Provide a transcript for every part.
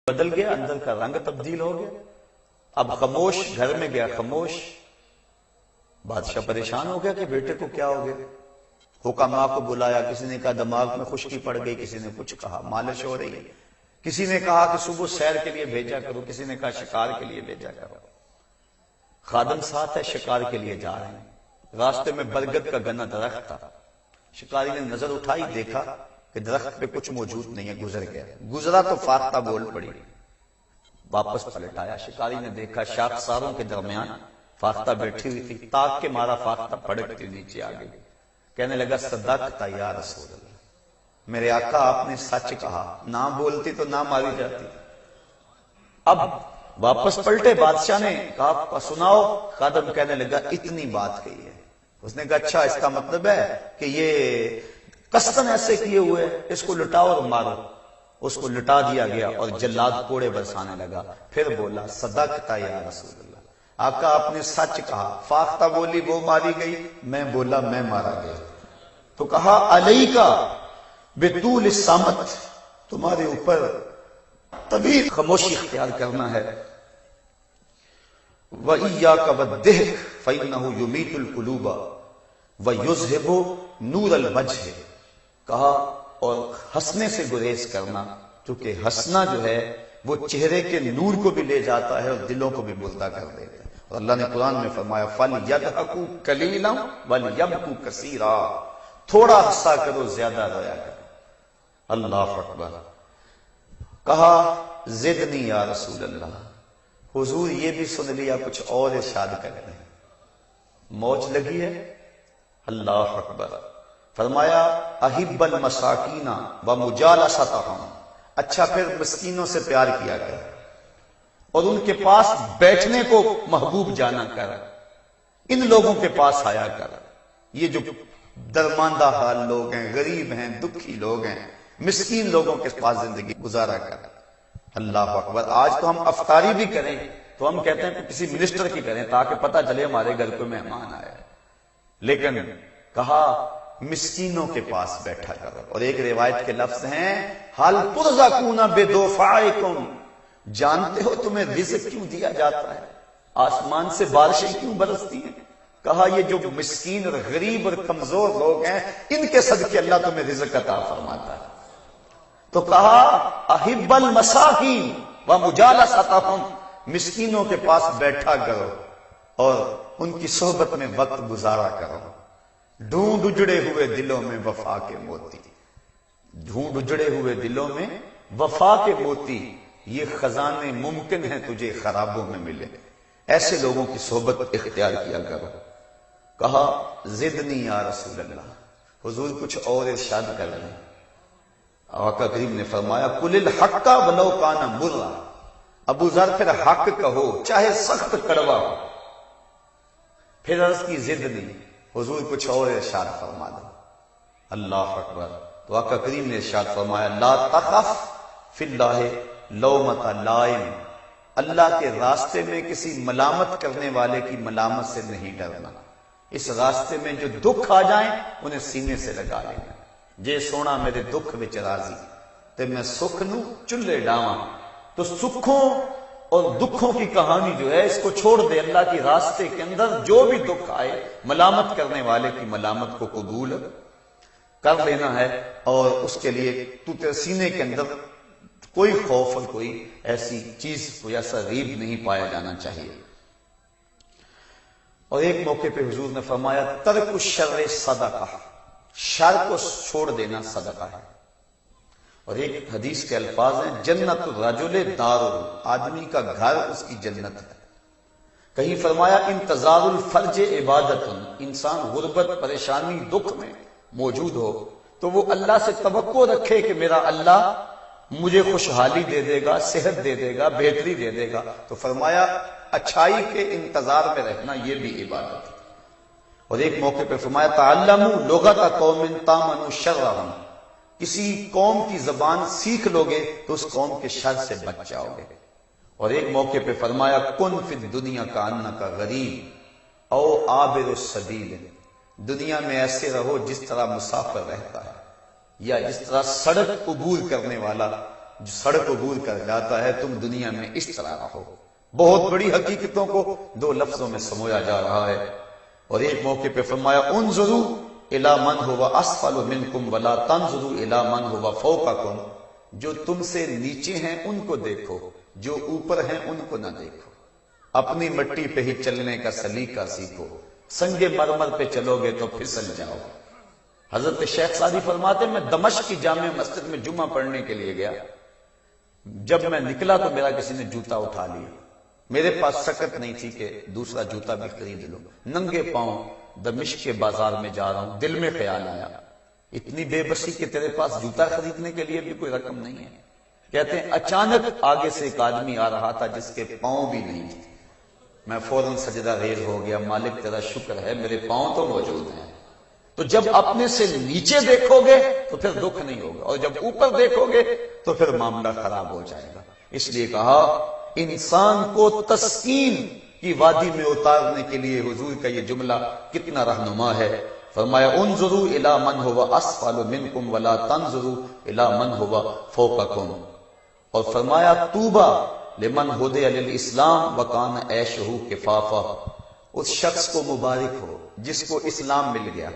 بدل گیا، اندر کا رنگ تبدیل ہو گیا. اب خاموش گھر میں گیا، خاموش. بادشاہ پریشان ہو گیا کہ بیٹے کو کیا ہو گیا. حکماء کو بلایا، کسی نے کہا دماغ میں خشکی پڑ گئی، کسی نے کچھ کہا مالش ہو رہی ہے، کسی نے کہا کہ صبح سیر کے لیے بھیجا کرو، کسی نے کہا شکار کے لیے بھیجا کرو. خادم ساتھ ہے، شکار کے لیے جا رہے ہیں. راستے میں برگد کا گنا درخت تھا. شکاری نے نظر اٹھائی، دیکھا کہ درخت پہ کچھ موجود نہیں ہے، گزر گیا. گزرا تو فاختہ بول پڑی. واپس پلٹ آیا، شکاری نے دیکھا شاخساروں کے درمیان فاختہ بیٹھی ہوئی تھی. تاک کے مارا فاختہ پڑکتی نیچے آ گئی. کہنے لگا صدقت یا رسول اللہ، میرے آقا آپ نے سچ کہا، نہ بولتی تو نہ ماری جاتی. اب واپس پلٹے، بادشاہ نے کہا سناؤ. خادم کہنے لگا اتنی بات کہی ہے. اس نے کہا اچھا، اس کا مطلب ہے کہ یہ قصدن ایسے کیے ہوئے، اس کو لٹاؤ اور مارو. اس کو لٹا دیا گیا اور جلاد کوڑے برسانے لگا. پھر بولا صدقت یا رسول اللہ، آقا آپ نے سچ کہا. فاختہ بولی وہ ماری گئی، میں بولا میں مارا گیا. تو کہا علیکا بطول الصامت، تمہارے اوپر طویل خاموشی اختیار کرنا ہے. وَإِيَّاكَ وَالضِّحْكَ فَإِنَّهُ يُمِيتُ الْقُلُوبَ وَيُذْهِبُ نُورَ الْوَجْهِ. کہا اور ہنسنے سے گریز کرنا، کیونکہ ہنسنا جو ہے وہ چہرے کے نور کو بھی لے جاتا ہے اور دلوں کو بھی مردہ کر دیتا ہے. اور اللہ نے قرآن میں فرمایا فَلْيَضْحَكُوا قَلِيلًا وَلْيَبْكُوا كَثِيرًا، تھوڑا ہنسا کرو، زیادہ رویا کرو. اللہ اکبر. کہا زدنی یا رسول اللہ. حضور یہ بھی سن لیا، کچھ اور ارشاد کرتے ہیں. موج لگی ہے. اللہ اکبر. فرمایا احب المساکین ومجالستہم، اچھا پھر مسکینوں سے پیار کیا کر اور ان کے پاس بیٹھنے کو محبوب جانا کر. ان لوگوں کے پاس آیا کر. یہ جو درماندہ حال لوگ ہیں، غریب ہیں، دکھی لوگ ہیں، مسکین لوگوں کے پاس زندگی گزارا کر. اللہ اکبر. آج تو ہم افطاری بھی کریں تو ہم کہتے ہیں کہ کسی منسٹر کی کریں تاکہ پتہ چلے ہمارے گھر کوئی مہمان آیا. لیکن کہا مسکینوں کے پاس بیٹھا کرو. اور ایک روایت کے لفظ ہیں حل ترزقون بدفعکم، جانتے ہو تمہیں رزق کیوں دیا جاتا ہے، آسمان سے بارشیں کیوں برستی ہیں. کہا یہ جو مسکین اور غریب اور کمزور لوگ ہیں، ان کے صدقے اللہ تمہیں رزق عطا فرماتا ہے. تو کہا احب المساکین ومجالستہم، مسکینوں کے پاس بیٹھا کرو اور ان کی صحبت میں وقت گزارا کرو. ڈھونڈ اجڑے ہوئے دلوں میں وفا کے موتی، ڈھونڈ اجڑے ہوئے دلوں میں وفا کے موتی، یہ خزانے ممکن ہیں تجھے خرابوں میں ملے. ایسے لوگوں کی صحبت اختیار کیا کرو. کہا زدنی یا رسول اللہ. حضور کچھ اور ارشاد کر رہے ہیں. آقا کریم نے فرمایا قل الحق ولو کان مرا. ابو ذر پھر حق کہو چاہے سخت کڑوا ہو. پھر عرض کی زدنی. حضور کچھ اور ارشاد فرما دو. اللہ اکبر. تو آقا کریم نے ارشاد فرمایا لا تخف فی اللہ لومۃ لائم، اللہ کے راستے میں کسی ملامت کرنے والے کی ملامت سے نہیں ڈرنا. اس راستے میں جو دکھ آ جائیں انہیں سینے سے لگا لینا. جے سونا میرے دکھ وچ راضی تے میں سکھ نو چلے ڈاواں. تو سکھوں اور دکھوں کی کہانی جو ہے اس کو چھوڑ دے. اللہ کی راستے کے اندر جو بھی دکھ آئے، ملامت کرنے والے کی ملامت کو قبول کر لینا ہے. اور اس کے لیے تو تیرے سینے کے اندر کوئی خوف اور کوئی ایسی چیز، کوئی ایسا ریب نہیں پایا جانا چاہیے. اور ایک موقع پہ حضور نے فرمایا ترک الشر صدقہ، شر کو چھوڑ دینا صدقہ ہے. اور ایک حدیث کے الفاظ ہیں جنت الرجل دار، آدمی کا گھر اس کی جنت ہے. کہیں فرمایا انتظار الفرج عبادت، انسان غربت، پریشانی، دکھ میں موجود ہو تو وہ اللہ سے توقع رکھے کہ میرا اللہ مجھے خوشحالی دے دے گا، صحت دے دے گا، بہتری دے دے گا. تو فرمایا اچھائی کے انتظار میں رہنا یہ بھی عبادت ہے. اور ایک موقع پہ فرمایا تعلموا لغت قوم تامنوا شرهم، کسی قوم کی زبان سیکھ لوگے تو اس قوم کے شر سے بچ جاؤ گے. اور ایک موقع پہ فرمایا کن فی الدنیا کانک غریب او عابر السبیل، دنیا میں ایسے رہو جس طرح مسافر رہتا ہے یا جس طرح سڑک عبور کرنے والا جو سڑک عبور کر جاتا ہے، تم دنیا میں اس طرح رہو۔ بہت بڑی حقیقتوں کو دو لفظوں میں سمویا جا رہا ہے۔ اور ایک موقع پہ فرمایا انظروا الی من هو اسفل منکم ولا تنظروا الی من هو فوقکم، جو تم سے نیچے ہیں ان کو دیکھو، جو اوپر ہیں ان کو نہ دیکھو۔ اپنی مٹی پہ ہی چلنے کا سلیقہ سیکھو، سنگ مرمر پہ چلو گے تو پھسل جاؤ۔ حضرت شیخ سعدی فرماتے میں دمشق کی جامع مسجد میں جمعہ پڑھنے کے لیے گیا، جب میں نکلا تو میرا کسی نے جوتا اٹھا لیا، میرے پاس سکت نہیں تھی کہ دوسرا جوتا بھی خرید لوں، ننگے پاؤں دمشق کے بازار میں جا رہا ہوں، دل میں خیال آیا اتنی بے بسی کہ تیرے پاس جوتا خریدنے کے لیے بھی کوئی رقم نہیں ہے۔ کہتے ہیں اچانک آگے سے ایک آدمی آ رہا تھا جس کے پاؤں بھی نہیں تھے، میں فوراً سجدہ ریز ہو گیا، مالک تیرا شکر ہے میرے پاؤں تو موجود ہیں۔ تو جب اپنے سے نیچے دیکھو گے تو پھر دکھ نہیں ہوگا، اور جب اوپر دیکھو گے تو پھر معاملہ خراب ہو جائے گا۔ اس لیے کہا انسان کو تسکین کی وادی میں اتارنے کے لیے حضور کا یہ جملہ کتنا رہنما ہے۔ فرمایا انظروا الی من هو اسفل منکم ولا تنظروا الی من هو فوقکم، اور فرمایا طوبی لمن ہدی للاسلام وکان عیشہ کفافا، اس شخص کو مبارک ہو جس کو اسلام مل گیا،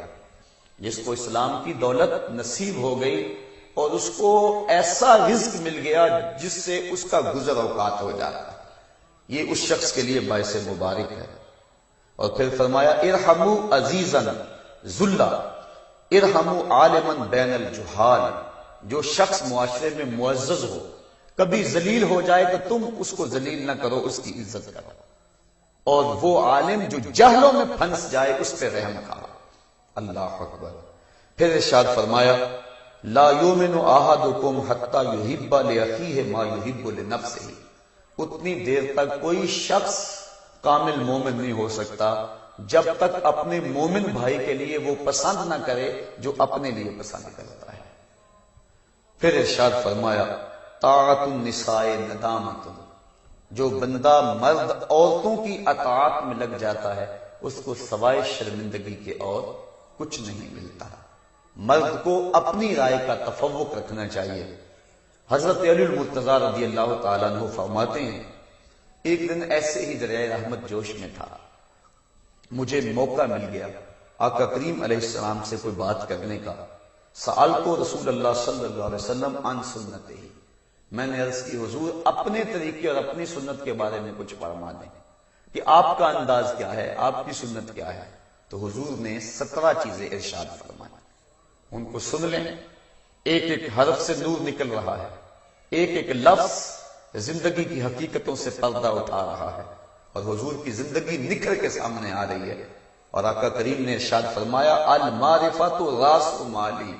جس کو اسلام کی دولت نصیب ہو گئی اور اس کو ایسا رزق مل گیا جس سے اس کا گزر اوقات ہو جاتا ہے، یہ اس شخص کے لیے باعث مبارک ہے۔ اور پھر فرمایا ارحموا عزیزا ذلا ارحموا عالما بین الجہال، جو شخص معاشرے میں معزز ہو کبھی ذلیل ہو جائے تو تم اس کو ذلیل نہ کرو، اس کی عزت کرو، اور وہ عالم جو جہلوں میں پھنس جائے اس پہ رحم کھاؤ۔ اللہ اکبر۔ پھر ارشاد فرمایا لا یؤمن احدکم حتی یحب لاخیہ ما یحب لنفسہ، اتنی دیر تک کوئی شخص کامل مومن نہیں ہو سکتا جب تک اپنے مومن بھائی کے لیے وہ پسند نہ کرے جو اپنے لیے پسند کرتا ہے۔ پھر ارشاد فرمایا طاعت النساء ندامت، جو بندہ مرد عورتوں کی اطاعت میں لگ جاتا ہے اس کو سوائے شرمندگی کے اور کچھ نہیں ملتا۔ مرد کو اپنی رائے کا تفوق رکھنا چاہیے۔ حضرت علی المرتضیٰ رضی اللہ تعالیٰ عنہ فرماتے ہیں ایک دن ایسے ہی دریائے رحمت جوش میں تھا، مجھے موقع مل گیا آقا کریم علیہ السلام سے کوئی بات کرنے کا۔ سألت رسول اللہ صلی اللہ علیہ وسلم عن سنتہ، میں نے عرض کی حضور اپنے طریقے اور اپنی سنت کے بارے میں کچھ فرما دیں کہ آپ کا انداز کیا ہے، آپ کی سنت کیا ہے۔ تو حضور نے 17 چیزیں ارشاد فرمائی، ان کو سن لیں۔ ایک ایک حرف سے نور نکل رہا ہے، ایک ایک لفظ زندگی کی حقیقتوں سے پردہ اٹھا رہا ہے، اور حضور کی زندگی نکھر کے سامنے آ رہی ہے۔ اور آقا کریم نے ارشاد فرمایا المعرفت راس مالی،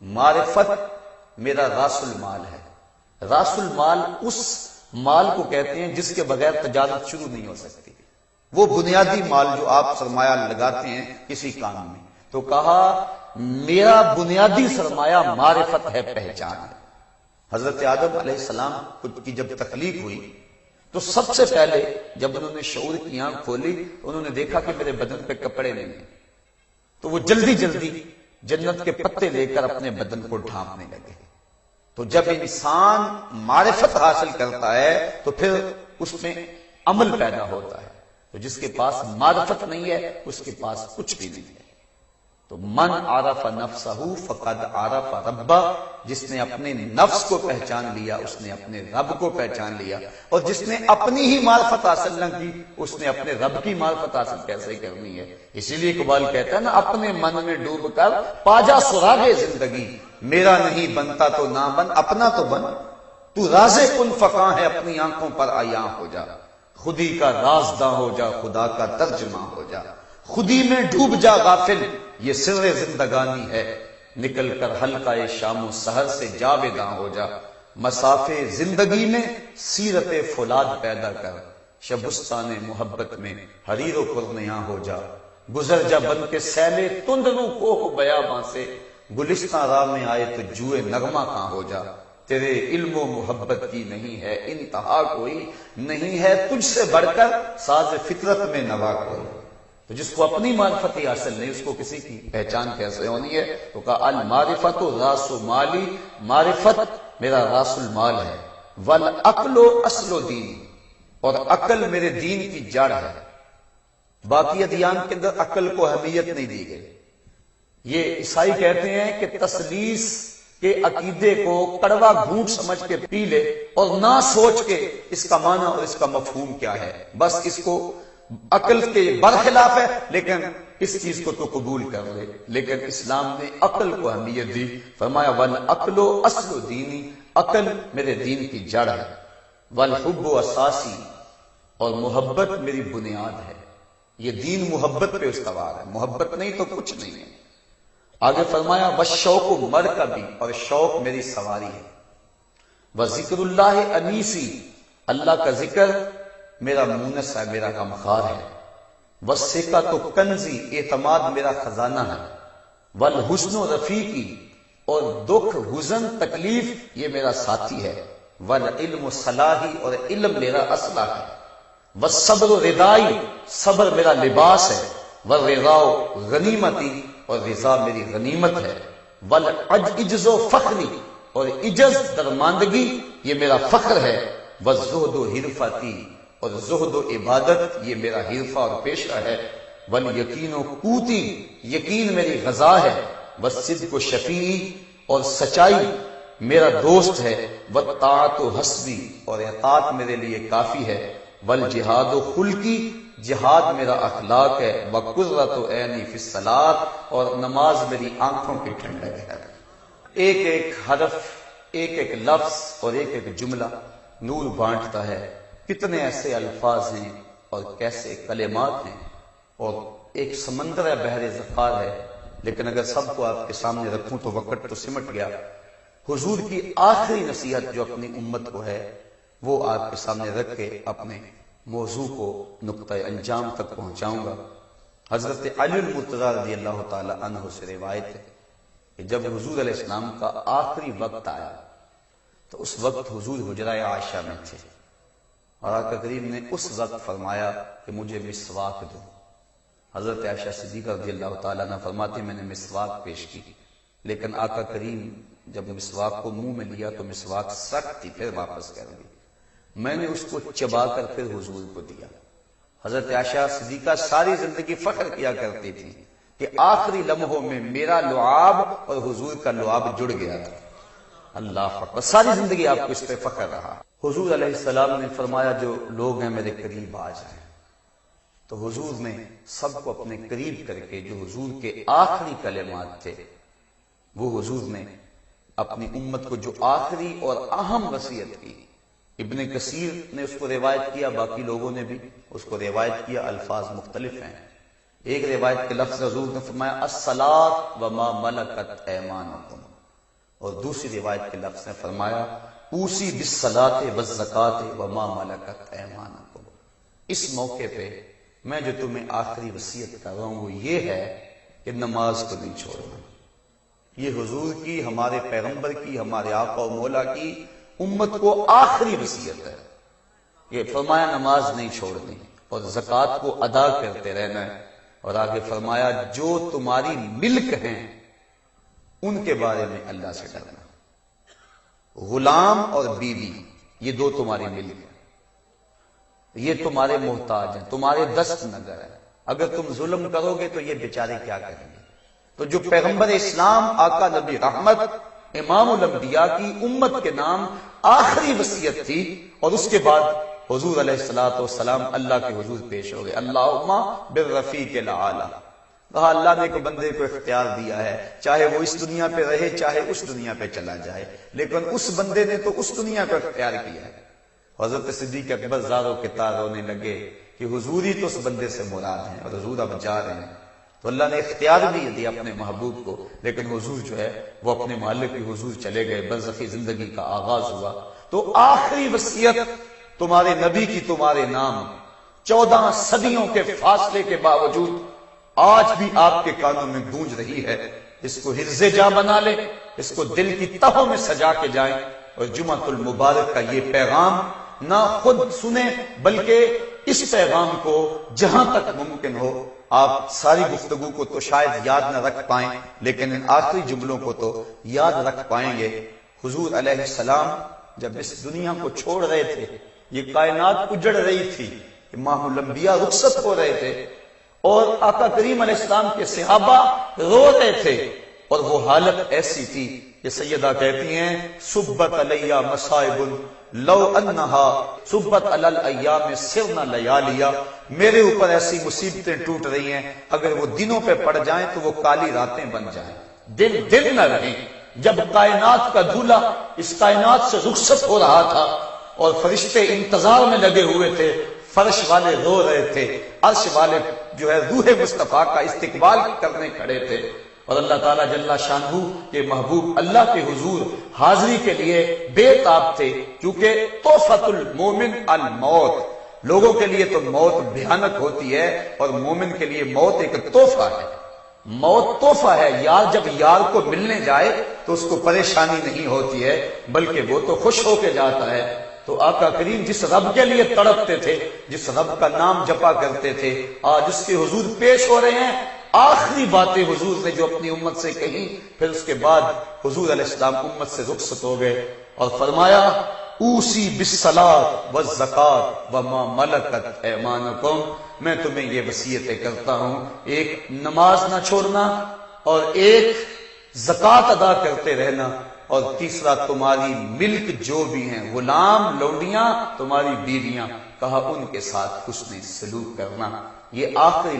معرفت میرا راس المال ہے۔ راس المال اس مال کو کہتے ہیں جس کے بغیر تجارت شروع نہیں ہو سکتی، وہ بنیادی مال جو آپ سرمایہ لگاتے ہیں کسی کام میں۔ تو کہا میرا بنیادی سرمایہ معرفت ہے، پہچان ہے۔ حضرت آدم علیہ السلام کی جب تخلیق ہوئی تو سب سے پہلے جب انہوں نے شعور کی آنکھ کھولی انہوں نے دیکھا کہ میرے بدن پہ کپڑے نہیں ہیں، تو وہ جلدی جلدی جنت کے پتے لے کر اپنے بدن کو ڈھانپنے لگے۔ تو جب انسان معرفت حاصل کرتا ہے تو پھر اس میں عمل پیدا ہوتا ہے، تو جس کے پاس معرفت نہیں ہے اس کے پاس کچھ بھی نہیں ہے۔ تو من عرف نفسہ فقد عرف ربہ، جس نے اپنے نفس کو پہچان لیا اس نے اپنے رب کو پہچان لیا، اور جس نے اپنی ہی معرفت حاصل نہ کی اس نے اپنے رب کی معرفت حاصل کیسے کرنی ہے۔ اسی لیے اقبال کہتا ہے نا اپنے من میں ڈوب کر پاجا سراغ زندگی، میرا نہیں بنتا تو نہ بن اپنا تو بن، تو راز کن فقاں ہے اپنی آنکھوں پر عیاں ہو جا، خودی کا رازداں ہو جا خدا کا ترجمہ ہو جا، خودی میں ڈوب جا غافل یہ سر زندگانی ہے، نکل کر حلقہ شام و سحر سے جاویداں ہو جا، مسافے زندگی میں سیرت فولاد پیدا کر، شبستان محبت میں حریر و پرنیاں ہو جا، گزر جا بن کے سیلے تندرو کوہ بیاباں سے، گلستان راہ میں آئے تو جوئے نغمہ کہاں ہو جا، تیرے علم و محبت کی نہیں ہے انتہا کوئی، نہیں ہے تجھ سے بڑھ کر ساز فطرت میں نوا کوئی۔ تو جس کو اپنی معرفت ہی حاصل نہیں اس کو کسی کی پہچان کیسے ہونی ہے؟ تو کہا المعرفت راس مالی، معرفت میرا راس المال ہے، والعقل اصل دین، اور عقل میرے دین کی جڑ ہے۔ باقی ادیان کے اندر عقل کو اہمیت نہیں دی گئی۔ یہ عیسائی کہتے ہیں کہ تثلیث کے عقیدے کو کڑوا گھونٹ سمجھ کے پی لے اور نہ سوچ کے اس کا معنی اور اس کا مفہوم کیا ہے، بس اس کو عقل کے برخلاف ہے لیکن اس چیز کو تو قبول کر لے۔ لیکن اسلام نے عقل کو اہمیت دی، فرمایا والعقل اصل دینی، عقل میرے دین کی جڑ ہے، والحب اساسی، اور محبت میری بنیاد ہے۔ یہ دین محبت پہ استوار ہے، محبت نہیں تو کچھ نہیں ہے۔ آگے فرمایا والشوق مرکبی، اور شوق میری سواری ہے، وذکر اللہ انیسی، اللہ کا ذکر میرا مونس ہے، میرا غمخوار ہے، والثقۃ کنزی، اعتماد میرا خزانہ ہے، والحزن رفیقی، اور دکھ حزن تکلیف یہ میرا ساتھی ہے، والعلم صلاحی، اور علم میرا اسلحہ ہے، والصبر ردائی، صبر میرا لباس ہے، والرضا غنیمتی، اور رضا میری غنیمت ہے، والعجز فخری، اور عجز درماندگی یہ میرا فخر ہے، والزہد حرفتی، اور زہد و عبادت یہ میرا حرفہ اور پیشہ ہے، والیقین قوتی، یقین میری غذا ہے، والصدق شفیعی، اور سچائی میرا دوست ہے، والطاعت حسبی، اور اطاعت میرے لیے کافی ہے، والجہاد خلقی، جہاد میرا اخلاق ہے، وقرۃ عینی فی الصلاۃ، اور نماز میری آنکھوں کی ٹھنڈک ہے۔ ایک ایک حرف، ایک ایک لفظ اور ایک ایک جملہ نور بانٹتا ہے۔ کتنے ایسے الفاظ ہیں اور کیسے کلمات ہیں، اور ایک سمندر ہے، بحر ذخار ہے، لیکن اگر سب کو آپ کے سامنے رکھوں تو وقت تو سمٹ گیا۔ حضور کی آخری نصیحت جو اپنی امت کو ہے وہ آپ کے سامنے رکھ کے اپنے موضوع کو نقطہ انجام تک پہنچاؤں گا۔ حضرت علی المرتضیٰ رضی اللہ تعالی عنہ سے روایت ہے کہ جب حضور علیہ السلام کا آخری وقت آیا تو اس وقت حضور حجرہ عائشہ میں تھے، اور آقا کریم نے اس وقت فرمایا کہ مجھے مسواک دو۔ حضرت عائشہ صدیقہ رضی اللہ تعالیٰ عنہ فرماتے میں نے مسواک پیش کی، لیکن آقا کریم جب مسواک کو منہ میں لیا تو مسواک سخت تھی، پھر واپس کر دی۔ میں نے اس کو چبا کر پھر حضور کو دیا۔ حضرت عائشہ صدیقہ ساری زندگی فخر کیا کرتی تھی کہ آخری لمحوں میں میرا لعاب اور حضور کا لعاب جڑ گیا تھا۔ اللہ اکبر، ساری زندگی آپ کو اس پہ فخر رہا۔ حضور علیہ السلام نے فرمایا جو لوگ ہیں میرے قریب آ جائیں، تو حضور نے سب کو اپنے قریب کر کے جو حضور کے آخری کلمات تھے وہ حضور نے اپنی امت کو جو آخری اور اہم وصیت کی، ابن کثیر نے اس کو روایت کیا، باقی لوگوں نے بھی اس کو روایت کیا، الفاظ مختلف ہیں۔ ایک روایت کے لفظ حضور نے فرمایا الصلاۃ وما ملکت ایمانکم، اور دوسری روایت کے لفظ نے فرمایا اوصی بالصلاۃ والزکاۃ وما ملکت ایمانکم۔ اس موقع پہ میں جو تمہیں آخری وصیت کر رہا ہوں وہ یہ ہے کہ نماز کو نہیں چھوڑنا۔ یہ حضور کی، ہمارے پیغمبر کی، ہمارے آقا و مولا کی امت کو آخری وصیت ہے۔ یہ فرمایا نماز نہیں چھوڑنی اور زکوٰۃ کو ادا کرتے رہنا ہے، اور آگے فرمایا جو تمہاری ملک ہیں ان کے بارے میں اللہ سے ڈرنا۔ غلام اور بیوی یہ دو تمہاری ملک ہیں، یہ تمہارے محتاج ہیں، تمہارے دست نگر ہیں، اگر تم ظلم کرو گے تو یہ بیچارے کیا کریں گے؟ تو جو پیغمبر اسلام، آقا نبی رحمت، امام الانبیاء کی امت کے نام آخری وصیت تھی، اور اس کے بعد حضور علیہ الصلوۃ والسلام اللہ کے حضور پیش ہو گئے، اللہم بالرفیق الاعلی۔ کہا اللہ نے ایک بندے کو اختیار دیا ہے، چاہے وہ اس دنیا پہ رہے چاہے اس دنیا پہ چلا جائے، لیکن اس بندے نے تو اس دنیا کو اختیار کیا ہے۔ حضرت صدیق اکبر زاروں کے تار رونے لگے کہ حضور ہی تو اس بندے سے مراد ہیں، اور حضور اب جا رہے ہیں۔ تو اللہ نے اختیار بھی دیا اپنے محبوب کو، لیکن حضور جو ہے وہ اپنے مالک کی حضور چلے گئے، برزخی زندگی کا آغاز ہوا۔ تو آخری وصیت تمہارے نبی کی تمہارے نام 14 صدیوں کے فاصلے کے باوجود آج بھی آپ کے کانوں میں گونج رہی ہے۔ اس کو حرز جا بنا لے، اس کو دل کی تہوں میں سجا کے جائیں، اور جمعہ المبارک کا یہ پیغام نہ خود سنیں بلکہ اس پیغام کو جہاں تک ممکن ہو، آپ ساری گفتگو کو تو شاید یاد نہ رکھ پائیں لیکن ان آخری جملوں کو تو یاد رکھ پائیں گے۔ حضور علیہ السلام جب اس دنیا کو چھوڑ رہے تھے، یہ کائنات اجڑ رہی تھی، امام الانبیاء رخصت ہو رہے تھے، اور آقا کریم علیہ السلام کے صحابہ رو رہے تھے، اور وہ حالت ایسی تھی کہ سیدہ کہتی ہیں صبت علیہ مصائب لو انہا صبت علی الایام سرنا لیالیا، میرے اوپر ایسی مصیبتیں ٹوٹ رہی ہیں، اگر وہ دنوں پہ پڑ جائیں تو وہ کالی راتیں بن جائیں، دن نہ رہیں۔ جب کائنات کا دھولا اس کائنات سے رخصت ہو رہا تھا اور فرشتے انتظار میں لگے ہوئے تھے، فرش والے رو رہے تھے، عرش والے جو ہے روح مصطفیٰ کا استقبال کرنے کھڑے تھے، اور اللہ تعالیٰ جل شانہ کے محبوب اللہ کے حضور حاضری کے لیے بے تاب تھے، کیونکہ تحفۃ المومن الموت، لوگوں کے لیے تو موت بھیانک ہوتی ہے اور مومن کے لیے موت ایک تحفہ ہے۔ موت تحفہ ہے، یار جب یار کو ملنے جائے تو اس کو پریشانی نہیں ہوتی ہے، بلکہ وہ تو خوش ہو کے جاتا ہے۔ تو آقا کریم جس رب کے لیے تڑپتے تھے، جس رب کا نام جپا کرتے تھے، آج اس کے حضور پیش ہو رہے ہیں، آخری باتیں حضور نے جو اپنی امت سے کہیں، پھر اس کے بعد حضور علیہ السلام امت سے رخصت ہو گئے اور فرمایا اوسی بالصلاۃ والزکاۃ وما ملکت ایمانکم، میں تمہیں یہ وصیتیں کرتا ہوں، ایک نماز نہ چھوڑنا، اور ایک زکوٰۃ ادا کرتے رہنا، اور تیسرا تمہاری ملک جو بھی ہیں، غلام لونڈیاں، تمہاری بیویاں، کہا ان کے ساتھ حسن سلوک کرنا۔ یہ آخری